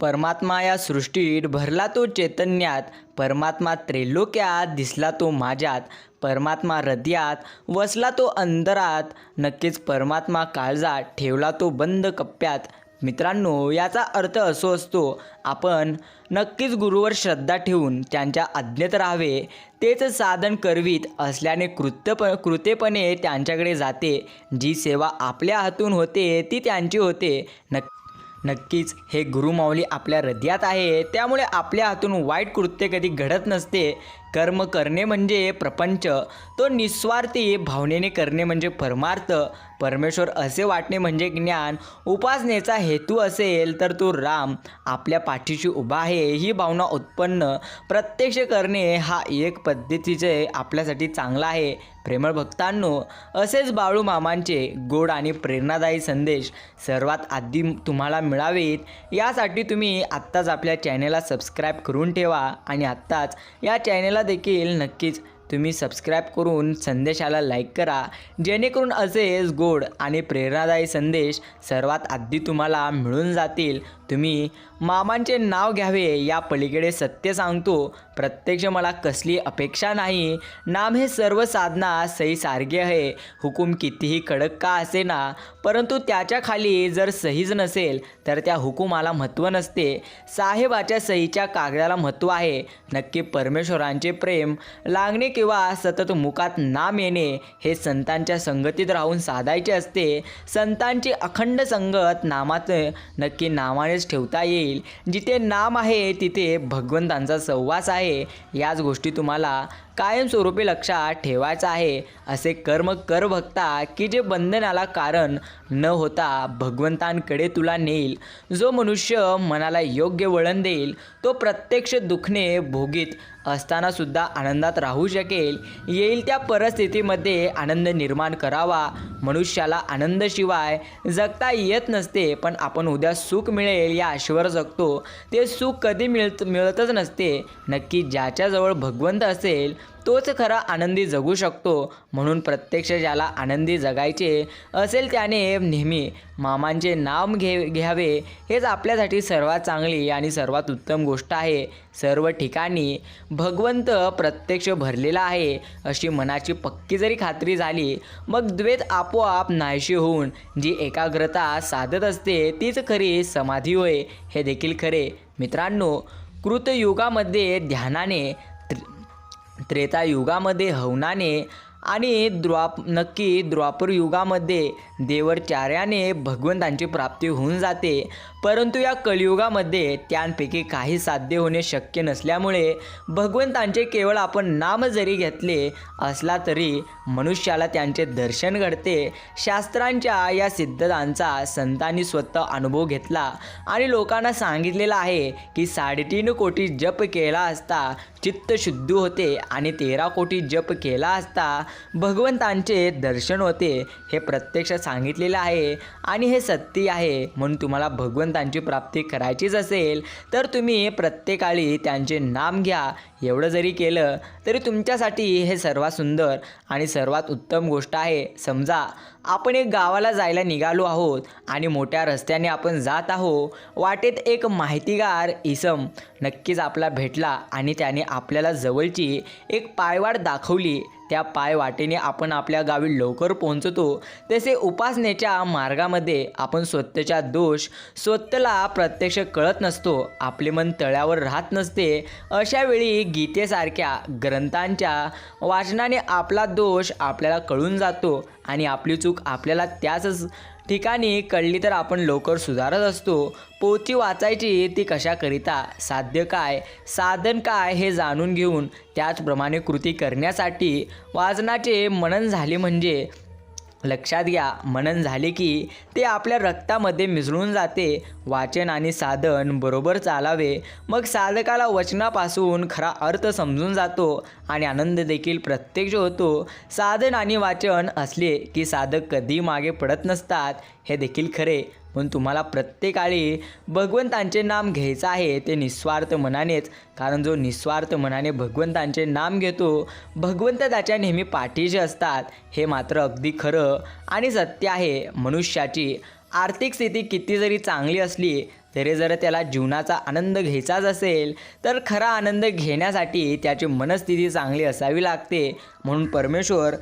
परमात्मा या सृष्टीत भरला तो चैतन्यात, परमात्मा त्रैलोक्यात दिसला तो माझ्यात, परमात्मा हृदयात वसला तो अंतरात, नक्कीच परमात्मा काळजात ठेवला तो बंद कप्प्यात. मित्रांनो, याचा अर्थ असो असतो, आपण नक्कीच गुरुवर श्रद्धा ठेवून त्यांच्या आज्ञेत राहावे. तेच साधन करवीत असल्याने कृतेपणे त्यांच्याकडे जाते. जी सेवा आपल्या हातून होते ती त्यांची होते. नक्कीच हे गुरुमाऊली आपल्या हृदयात आहे, त्यामुळे आपल्या हातून वाईट कृत्य कधी घडत नसते. कर्म करणे म्हणजे प्रपंच, तो निस्वार्थी भावनेने करणे म्हणजे परमार्थ. परमेश्वर असे वाटणे म्हणजे ज्ञान. उपासनेचा हेतू असेल तर तो राम आपल्या पाठीशी उभा आहे ही भावना उत्पन्न प्रत्यक्ष करणे हा एक पद्धतीचे आपल्यासाठी चांगला आहे. प्रेमळ भक्तांनो, असेच बाळू मामांचे गोड आणि प्रेरणादायी संदेश सर्वात आधी तुम्हाला मिळावेत यासाठी तुम्ही आत्ताच आपल्या चॅनेलला सबस्क्राईब करून ठेवा आणि आत्ताच या चॅनेलला देखील नक्कीच तुम्ही सबस्क्राईब करून संदेशाला लाईक करा, जेणेकरून असेच गोड आणि प्रेरणादायी संदेश सर्वात आधी तुम्हाला मिळून जातील. तुम्ही मामांचे नाव घ्यावे, या पलीकडे सत्य सांगतो. प्रत्यक्ष मला कसली अपेक्षा नाही. नाम हे सर्व साधना सही सारखे आहे. हुकूम कितीही कडक का असेना, परंतु त्याच्या खाली जर सहीच नसेल तर त्या हुकुमाला महत्त्व नसते. साहेबाच्या सहीच्या कागदाला महत्त्व आहे. नक्की परमेश्वरांचे प्रेम लागणे किंवा सतत मुखात नाम येणे हे संतांच्या संगतीत राहून साधायचे असते. संतांची अखंड संगत नामात नक्की नामानेच ठेवता येईल. जिथे नाम आहे तिथे भगवंतांचा सहवास आहे. याच गोष्टी तुम्हाला कायमस्वरूपी लक्षात ठेवायचं आहे. असे कर्म कर भक्ता की जे बंधनाला कारण न होता भगवंतांकडे तुला नेईल. जो मनुष्य मनाला योग्य वळण देईल तो प्रत्यक्ष दुखणे भोगीत असताना सुद्धा आनंदात राहू शकेल. येईल त्या परिस्थितीमध्ये आनंद निर्माण करावा. मनुष्याला आनंदाशिवाय जगता येत नसते, पण आपण उद्या सुख मिळेल या आशेवर जगतो. ते सुख कधी मिळतच नसते. नक्की ज्याच्याजवळ भगवंत असेल तोच खरा आनंदी जगू शकतो. म्हणून प्रत्यक्ष ज्याला आनंदी जगायचे असेल त्याने नेहमी मामांचे नाम घ्यावे. हेच आपल्यासाठी सर्वात चांगली आणि सर्वात उत्तम गोष्ट आहे. सर्व ठिकाणी भगवंत प्रत्यक्ष भरलेला आहे अशी मनाची पक्की जरी खात्री झाली, मग द्वैत आपोआप नाहीशी होऊन जी एकाग्रता साधत असते तीच खरी समाधी होय. हे देखील खरे. मित्रांनो, कृतयुगामध्ये ध्यानाने, त्रेतायुगामध्ये हवनाने आणि द्वापर युगामध्ये देवचार्याने भगवंतांची प्राप्ती होऊन जाते. परंतु या कलियुगामध्ये त्यांपैकी काही साध्य होणे शक्य नसल्यामुळे भगवंतांचे केवळ आपण नाम जरी घेतले असला तरी मनुष्याला त्यांचे दर्शन घडते. शास्त्रांच्या या सिद्धांतांचा संतांनी स्वतः अनुभव घेतला आणि लोकांना सांगितलेला आहे की 3.5 कोटी जप केला असता चित्त शुद्ध होते आणि 13 कोटी जप केला असता भगवंतांचे दर्शन होते. हे प्रत्यक्ष सांगितलेलं आहे आणि हे सत्य आहे. म्हणून तुम्हाला भगवंतांची प्राप्ती करायचीच असेल तर तुम्ही प्रत्येकाळी त्यांचे नाम घ्या. एवढं जरी केलं तरी तुमच्यासाठी हे सर्वात सुंदर आणि सर्वात उत्तम गोष्ट आहे. समजा आपण एक गावाला जायला निघालो आहोत आणि मोठ्या रस्त्याने आपण जात आहोत. वाटेत एक माहितीगार इसम नक्कीच आपला भेटला आणि त्याने आपल्याला जवळची एक पायवाट दाखवली. त्या पायवाटेने आपण आपल्या गावी लवकर पोहोचतो. तसे उपासनेच्या मार्गामध्ये आपण स्वतःचा दोष स्वतःला प्रत्यक्ष कळत नसतो. आपले मन तळ्यावर राहत नसते. अशा वेळी गीतेसारख्या ग्रंथांच्या वाचनाने आपला दोष आपल्याला कळून जातो आणि आपली चूक आपल्याला त्याच ठिकाणी कळली तर आपण लवकर सुधारत असतो. पोथी वाचायची ती कशाकरिता, साध्य काय, साधन काय हे जाणून घेऊन त्याचप्रमाणे कृती करण्यासाठी. वाचनाचे मनन झाले म्हणजे लक्षात घ्या, मनन झाले की ते आपल्या रक्तामध्ये मिसळून जाते. वाचन आणि साधन बरोबर चालावे, मग साधकाला वचनापासून खरा अर्थ समजून जातो आणि आनंद देखील प्रत्यक्ष होतो. साधन आणि वाचन असले की साधक कधी मागे पडत नसतात. हे देखील खरे. म्हणून तुम्हाला प्रत्येकाळी भगवंतांचे नाम घ्यायचं आहे ते निस्वार्थ मनानेच. कारण जो निस्वार्थ मनाने भगवंतांचे नाम घेतो भगवंत त्याच्या नेहमी पाठीशी असतात. हे मात्र अगदी खरं आणि सत्य आहे. मनुष्याची आर्थिक स्थिती किती जरी चांगली असली तरी जर त्याला जीवनाचा आनंद घ्यायचाच असेल तर खरा आनंद घेण्यासाठी त्याची मनस्थिती चांगली असावी लागते. म्हणून परमेश्वर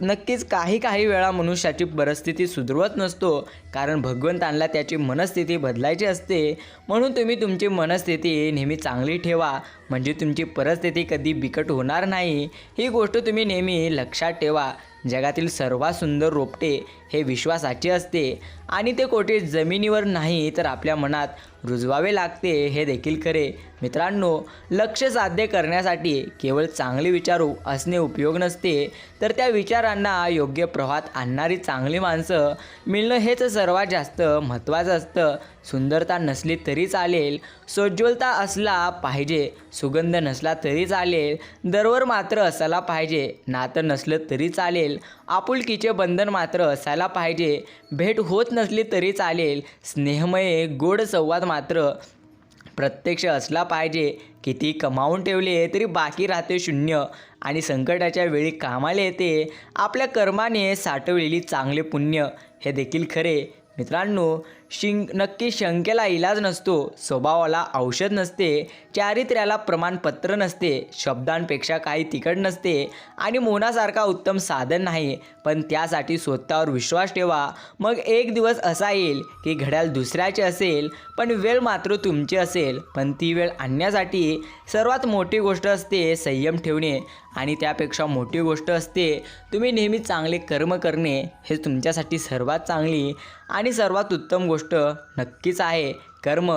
नक्कीच काही वेळा मनुष्याची परिस्थिती सुधरवत नसतो, कारण भगवंतांना त्याची मनस्थिती बदलायची असते. म्हणून तुम्ही तुमची मनस्थिती नेहमी चांगली ठेवा, म्हणजे तुमची परिस्थिती कधी बिकट होणार नाही. ही गोष्ट तुम्ही नेहमी लक्षात ठेवा. जगातील सर्वात सुंदर रोपटे हे विश्वासाचे असते आणि ते कोठे जमिनीवर नाही तर आपल्या मनात रुजवावे लागते, हे देखील खरे. मित्रांनो, लक्ष्य साध्य करण्यासाठी केवळ चांगले विचार असणे उपयोग नसते, तर त्या विचारांना योग्य प्रवाहात आणणारी चांगली माणसं मिळणं हेच सर्वात जास्त महत्त्वाचं असतं. सुंदरता नसली तरी चालेल, सोज्वलता असला पाहिजे, सुगंध नसला तरी चालेल, दरवर मात्र असायला पाहिजे, नातं नसलं तरी चालेल, आपुलकीचे बंधन मात्र असायला पाहिजे, भेट होत नसली तरी चालेल, स्नेहमय गोड संवाद मात्र प्रत्यक्ष असला पाहिजे. किती कमावून ठेवले तरी बाकी राहते शून्य आणि संकटाच्या वेळी कामाला येते आपल्या कर्माने साठवलेली चांगले पुण्य, हे देखील खरे. मित्रांनो, नक्की शंकेला इलाज नसतो, स्वभावाला औषध नसते, चारित्र्याला प्रमाणपत्र नसते, शब्दांपेक्षा काही तिखट नसते आणि मौनासारखा उत्तम साधन नाही. पण त्यासाठी स्वतःवर विश्वास ठेवा. मग एक दिवस असा येईल की घड्याळ दुसऱ्याचे असेल पण वेळ मात्र तुमची असेल. पण ती वेळ आणण्यासाठी सर्वात मोठी गोष्ट असते संयम ठेवणे आणि त्यापेक्षा मोठी गोष्ट असते तुम्ही नेहमी चांगले कर्म करणे. हे तुमच्यासाठी सर्वात चांगली आणि सर्वात उत्तम गोष्ट नक्कीच आहे. कर्म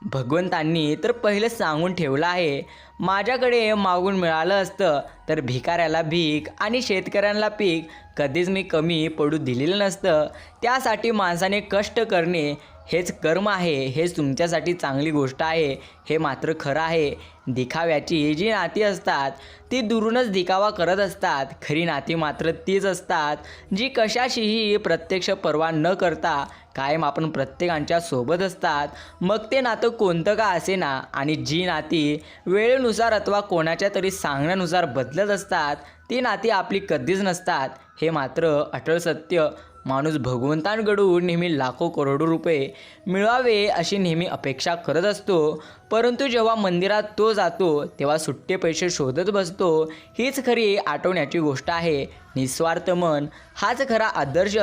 भगवंतांनी तर पहिलेच सांगून ठेवलं आहे. माझ्याकडे मागून मिळालं असतं तर भिकाऱ्याला भीक आणि शेतकऱ्यांना पीक कधीच मी कमी पडू दिलेलं नसतं. त्यासाठी माणसाने कष्ट करणे हेच कर्म आहे. हेच तुमच्यासाठी चांगली गोष्ट आहे, हे मात्र खरं आहे. दिखाव्याची जी नाती असतात ती दुरूनच दिखावा करत असतात. खरी नाती मात्र तीच असतात जी कशाशीही प्रत्यक्ष पर्वा न करता कायम आपण प्रत्येकांच्या सोबत असतात. मग ते नातं कोणतं का असेना, आणि जी नाती वेळेनुसार अथवा कोणाच्या तरी सांगण्यानुसार बदलत असतात ती नाती आपली कधीच नसतात, हे मात्र अटळ सत्य. माणूस भगवंतांकडून नेहमी लाखो करोडो रुपये मिळवावे अशी नेहमी अपेक्षा करत असतो, परंतु जेव्हा मंदिरात तो जातो तेव्हा सुट्टे पैसे शोधत बसतो. हीच खरी आठवण्याची गोष्ट आहे. निस्वार्थ मन हाच खरा आदर्श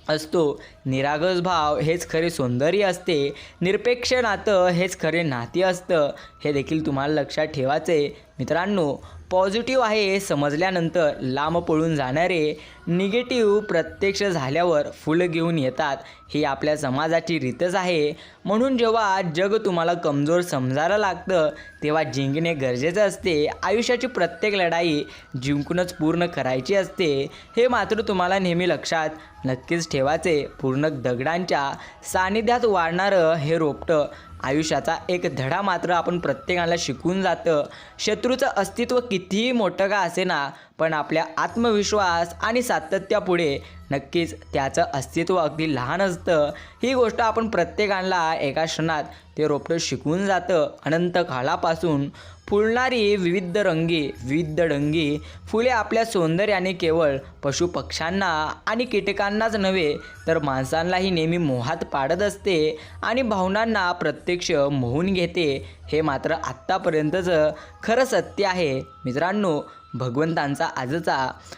असतो. निरागस भाव हेच खरे सौंदर्य असते. निरपेक्ष नातं हेच खरे नाते असतं, हे देखील तुम्हाला लक्षात ठेवायचे. मित्रांनो, पॉझिटिव्ह आहे समजल्यानंतर लांब पळून जाणारे निगेटिव्ह प्रत्यक्ष झाल्यावर फुलं घेऊन येतात, ही आपल्या समाजाची रीतच आहे. म्हणून जेव्हा जग तुम्हाला कमजोर समजायला लागतं तेव्हा जिंकणे गरजेचे असते. आयुष्याची प्रत्येक लढाई जिंकूनच पूर्ण करायची असते, हे मात्र तुम्हाला नेहमी लक्षात नक्कीच ठेवायचे. पूर्ण दगडांच्या सानिध्यात वाढणारं हे रोपटं आयुष्याचा एक धडा मात्र आपण प्रत्येकाला शिकून जातं. शत्रूचं अस्तित्व कितीही मोठं का असेना, पण आपल्या आत्मविश्वास आणि सातत्यापुढे नक्कीच त्याचं अस्तित्व अगदी लहान असतं. ही गोष्ट आपण प्रत्येकाला एका क्षणात ते रोपटं शिकून जातं. अनंत काळापासून फुलणारी विविध डंगी फुले आपल्या सौंदर्याने केवळ पशुपक्ष्यांना आणि कीटकांनाच नव्हे तर माणसांनाही नेहमी मोहात पाडत असते आणि भावनांना प्रत्यक्ष मोहून घेते. हे मात्र आत्तापर्यंतचं खरं सत्य आहे. मित्रांनो, भगवंतांचा आजचा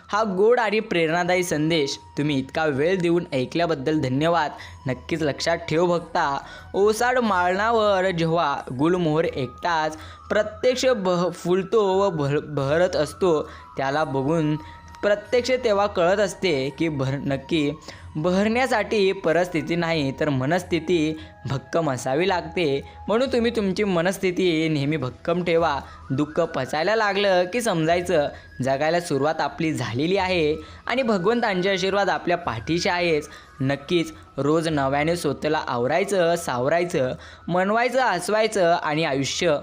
हा गोड आणि प्रेरणादायी संदेश तुम्ही इतका वेळ देऊन ऐकल्याबद्दल धन्यवाद. नक्कीच लक्षात ठेव भक्ता, ओसाड माळणावर जेव्हा गुलमोहर एकटाच प्रत्यक्ष फुलतो व बहरत असतो त्याला बघून प्रत्यक्ष तेव्हा कळत असते की नक्की बहरण्यासाठी परिस्थिती नाही तर मनस्थिती भक्कम असावी लागते. म्हणून तुम्ही तुमची मनस्थिती नेहमी भक्कम ठेवा. दुःख पचायला लागलं की समजायचं जगायला सुरुवात आपली झालेली आहे आणि भगवंतांचे आशीर्वाद आपल्या पाठीशी आहेच. नक्कीच रोज नव्याने स्वतःला आवरायचं, सावरायचं, मनवायचं, हसवायचं आणि आयुष्य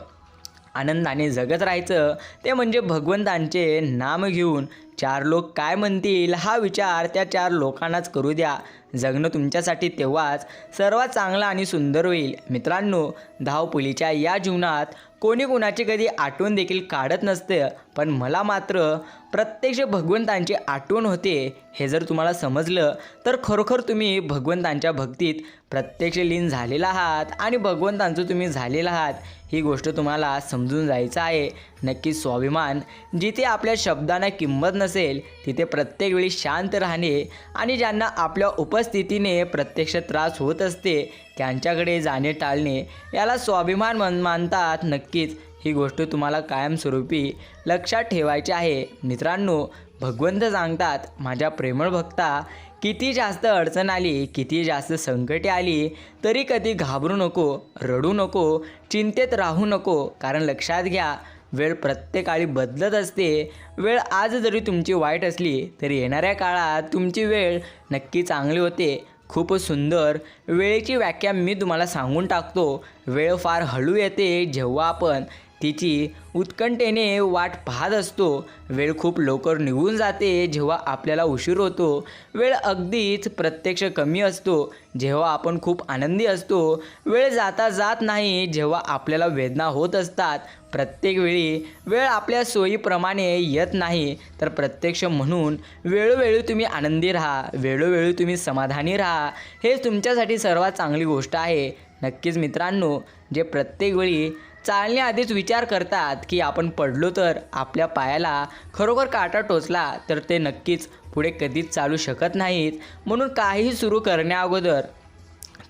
आनंदाने जगत राहायचं. ते म्हणजे भगवंतांचे नाम घेऊन चार लोक काय म्हणतील हा विचार त्या चार लोकांनाच करू द्या. जगणं तुमच्यासाठी तेव्हाच सर्वात चांगलं आणि सुंदर होईल. मित्रांनो, धावपळीच्या या जीवनात कोणी कुणाची कधी आठवण देखील काढत नसते, पण मला मात्र प्रत्यक्ष भगवंतांची आठवण होते. हे जर तुम्हाला समजलं तर खरोखर तुम्ही भगवंतांच्या भक्तीत प्रत्यक्ष लीन झालेला आहात आणि भगवंतांचं तुम्ही झालेला आहात. ही गोष्ट तुम्हाला समजून जायचं आहे. नक्कीच स्वाभिमान, जिथे आपल्या शब्दांना किंमत नसेल तिथे प्रत्येक वेळी शांत राहणे आणि ज्यांना आपल्या उपस्थितीने प्रत्यक्ष त्रास होत असते त्यांच्याकडे जाणे टाळणे, याला स्वाभिमान मानतात. नक्कीच ही गोष्ट तुम्हाला कायमस्वरूपी लक्षात ठेवायची आहे. मित्रांनो, भगवंत सांगतात, माझ्या प्रेमळ भक्ता, किती जास्त अडचण आली, किती जास्त संकटे आली तरी कधी घाबरू नको, रडू नको, चिंतेत राहू नको. कारण लक्षात घ्या, वेळ प्रत्येकाळी बदलत असते. वेळ आज जरी तुमची वाईट असली तरी येणाऱ्या काळात तुमची वेळ नक्की चांगली होते. खूप सुंदर वेळेची व्याख्या मी तुम्हाला सांगून टाकतो. वेळ फार हळू येते जेव्हा आपण तिची उत्कंठेने वाट पाहत असतो. वेळ खूप लवकर निघून जाते जेव्हा आपल्याला उशीर होतो. वेळ अगदीच प्रत्यक्ष कमी असतो जेव्हा आपण खूप आनंदी असतो. वेळ जाता जात नाही जेव्हा आपल्याला वेदना होत असतात. प्रत्येक वेळी वेळ आपल्या सोयीप्रमाणे येत नाही. तर प्रत्यक्ष म्हणून वेळोवेळी तुम्ही आनंदी राहा, वेळोवेळी तुम्ही समाधानी राहा. हेच तुमच्यासाठी सर्वात चांगली गोष्ट आहे. नक्कीच मित्रांनो, जे प्रत्येक वेळी चालण्याआधीच विचार करतात की आपण पडलो तर आपल्या पायाला खरोखर काटा टोचला तर ते नक्कीच पुढे कधीच चालू शकत नाहीत. म्हणून काही सुरू करण्याअगोदर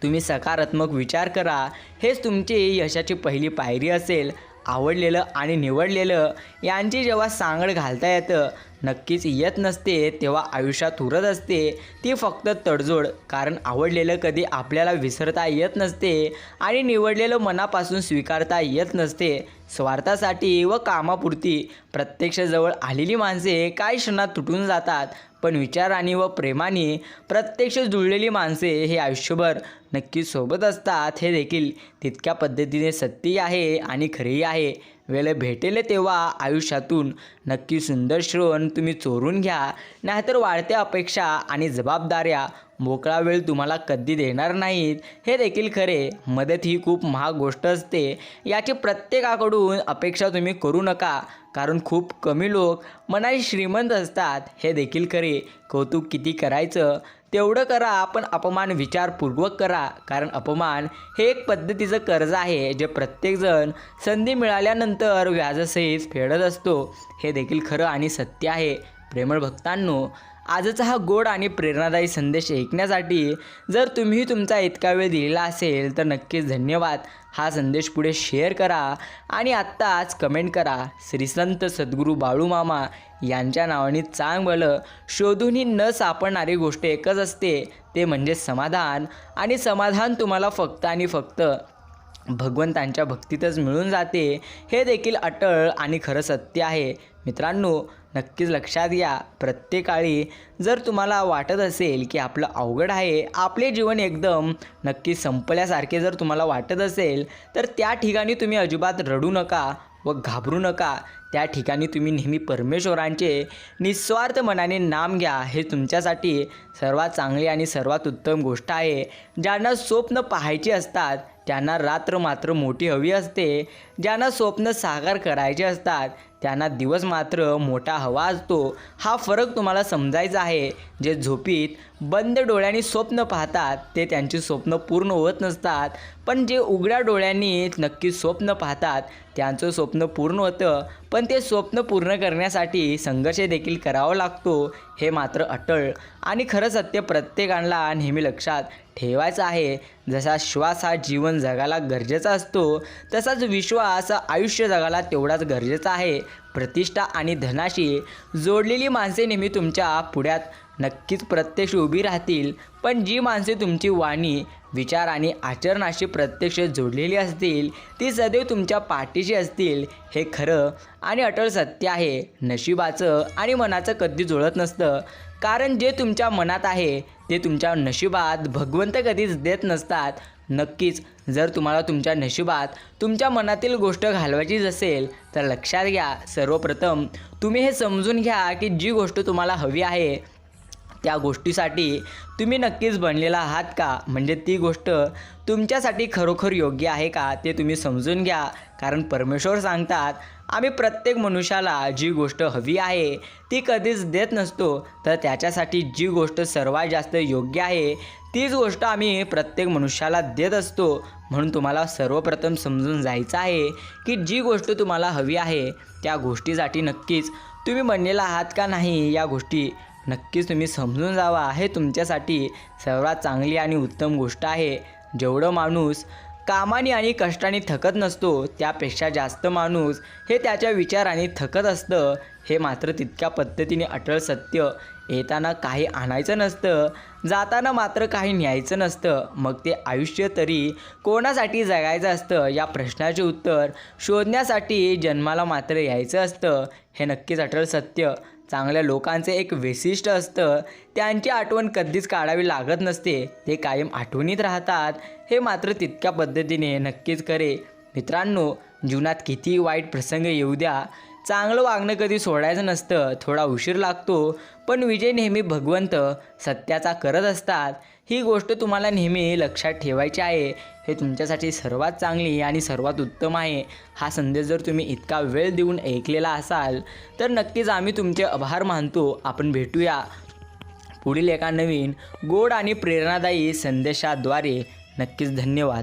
तुम्ही सकारात्मक विचार करा. हेच तुमची यशाची पहिली पायरी असेल. आवडलेलं आणि निवडलेलं यांची जेव्हा सांगड घालता येतं, नक्कीच येत नसते तेव्हा आयुष्यात उरत असते ती फक्त तडजोड. कारण आवडलेलं कधी आपल्याला विसरता येत नसते आणि निवडलेलं मनापासून स्वीकारता येत नसते. स्वार्थासाठी व कामापुरती प्रत्यक्ष जवळ आलेली माणसे काही क्षणात तुटून जातात, पण विचाराने व प्रेमाने प्रत्यक्ष जुळलेली माणसे हे आयुष्यभर नक्कीच सोबत असतात. हे देखील तितक्या पद्धतीने सत्य आहे आणि खरेही आहे. वेळ भेटेल तेव्हा आयुष्यातून नक्की सुंदर क्षण तुम्ही चोरून घ्या, नाहीतर वाढत्या अपेक्षा आणि जबाबदाऱ्या मोकळा वेळ तुम्हाला कधी देणार नाहीत. हे देखील खरे. मदत ही खूप महाग गोष्ट असते, याची प्रत्येकाकडून अपेक्षा तुम्ही करू नका. कारण खूप कमी लोक मनाने श्रीमंत असतात. हे देखील खरे. कौतुक किती करायचं तेवढं करा, पण अपमान विचारपूर्वक करा. कारण अपमान हे एक पद्धतीचं कर्ज आहे जे प्रत्येकजण संधी मिळाल्यानंतर व्याजासहित फेडत असतो. हे देखील खरं आणि सत्य आहे. प्रेमळ भक्तांनो, आजचा हा गोड आणि प्रेरणादायी संदेश ऐकण्यासाठी जर तुम्ही तुमचा इतका वेळ दिलेला असेल तर नक्कीच धन्यवाद. हा संदेश पुढे शेअर करा आणि आत्ताच कमेंट करा. श्री संत सद्गुरू बाळूमामा यांच्या नावाने चांगलं शोधूनही न सापडणारी गोष्ट एकच असते, ते म्हणजे समाधान. आणि समाधान तुम्हाला फक्त आणि फक्त भगवंतांच्या भक्तीतच मिळून जाते. हे देखील अटळ आणि खरं सत्य आहे. मित्रांनो, नक्कीच लक्षात घ्या, प्रत्येकाळी जर तुम्हाला वाटत असेल की आपलं अवघड आहे, आपले जीवन एकदम नक्की संपल्यासारखे जर तुम्हाला वाटत असेल तर त्या ठिकाणी तुम्ही अजिबात रडू नका व घाबरू नका. त्या ठिकाणी तुम्ही नेहमी परमेश्वरांचे निस्वार्थ मनाने नाम घ्या. हे तुमच्यासाठी सर्वात चांगली आणि सर्वात उत्तम गोष्ट आहे. ज्यांना स्वप्न पाहायची असतात त्यांना रात्र मात्र मोठी हवी असते. ज्यांना स्वप्न साकार करायचे असतात त्यांना दिवस मात्र मोठा हवा असतो. हा फरक तुम्हाला समजायचा आहे. जे झोपीत बंद डोळ्यांनी स्वप्न पाहतात ते त्यांची स्वप्न पूर्ण होत नसतात, पण जे उघड्या डोळ्यांनी नक्की स्वप्न पाहतात त्यांचं स्वप्न पूर्ण होतं. पण ते स्वप्न पूर्ण करण्यासाठी संघर्ष देखील करावा लागतो. हे मात्र अटळ आणि खरं सत्य प्रत्येकाला नेहमी लक्षात ठेवायचं आहे. जसा श्वास हा जीवन जगायला गरजेचा असतो, तसाच विश्वास आयुष्य जगायला तेवढाच गरजेचा आहे. प्रतिष्ठा आणि धनाशी जोडलेली माणसे नेहमी तुमच्या पुढ्यात नक्कीच प्रत्यक्ष उभी राहतील, पण जी माणसे तुमची वाणी, विचार आणि आचरणाशी प्रत्यक्ष जोडलेली असतील ती सदैव तुमच्या पाठीशी असतील. हे खरं आणि अटळ सत्य आहे. नशिबाचं आणि मनाचं कधी जुळत नसतं, कारण जे तुमच्या मनात आहे ते तुमच्या नशिबात भगवंत कधीच देत नसतात. नक्कीच जर तुम्हाला तुमच्या नशिबात तुमच्या मनातील गोष्ट घालवायचीच असेल तर लक्षात घ्या, सर्वप्रथम तुम्ही हे समजून घ्या की जी गोष्ट तुम्हाला हवी आहे त्या गोष्टीसाठी तुम्ही नक्कीच बनलेला आहात का? म्हणजे ती गोष्ट तुमच्यासाठी खरोखर योग्य आहे का ते तुम्ही समजून घ्या. कारण परमेश्वर सांगतात, आम्ही प्रत्येक मनुष्याला जी गोष्ट हवी आहे ती कधीच देत नसतो, तर त्याच्यासाठी जी गोष्ट सर्वात जास्त योग्य आहे तीच गोष्ट आम्ही प्रत्येक मनुष्याला देत असतो. म्हणून तुम्हाला सर्वप्रथम समजून जायचं आहे की जी गोष्ट तुम्हाला हवी आहे त्या गोष्टीसाठी नक्कीच तुम्ही बनलेला आहात का नाही. या गोष्टी नक्कीच तुम्ही समजून जावा. हे तुमच्यासाठी सर्वात चांगली आणि उत्तम गोष्ट आहे. जेवढं माणूस कामाने आणि कष्टाने थकत नसतो त्यापेक्षा जास्त माणूस हे त्याच्या विचाराने थकत असतं. हे मात्र तितक्या पद्धतीने अटळ सत्य. येताना काही आणायचं नसतं, जाताना मात्र काही न्यायचं नसतं. मग ते आयुष्य तरी कोणासाठी जगायचं असतं या प्रश्नाचे उत्तर शोधण्यासाठी जन्माला मात्र यायचं असतं. हे नक्कीच अटळ सत्य. चांगल्या लोकांचे एक वैशिष्ट्य असतं, त्यांची आठवण कधीच काढावी लागत नसते, ते कायम आठवणीत राहतात. हे मात्र तितक्या पद्धतीने नक्कीच करे. मित्रांनो, जीवनात कितीही वाईट प्रसंग येऊ द्या, चांगलं वागणं कधी सोडायचं नसतं. थोडा उशीर लागतो, पण विजय नेहमी भगवंत सत्याचा करत असतात. ही गोष्ट तुम्हाला नेहमी लक्षात ठेवायची आहे. हे तुमच्यासाठी सर्वात चांगली आणि सर्वात उत्तम आहे. हा संदेश जर तुम्ही इतका वेळ देऊन ऐकलेला असाल तर नक्कीच आम्ही तुमचे आभार मानतो. आपण भेटूया पुढील एका नवीन गोड आणि प्रेरणादायी संदेशाद्वारे. नक्कीच धन्यवाद.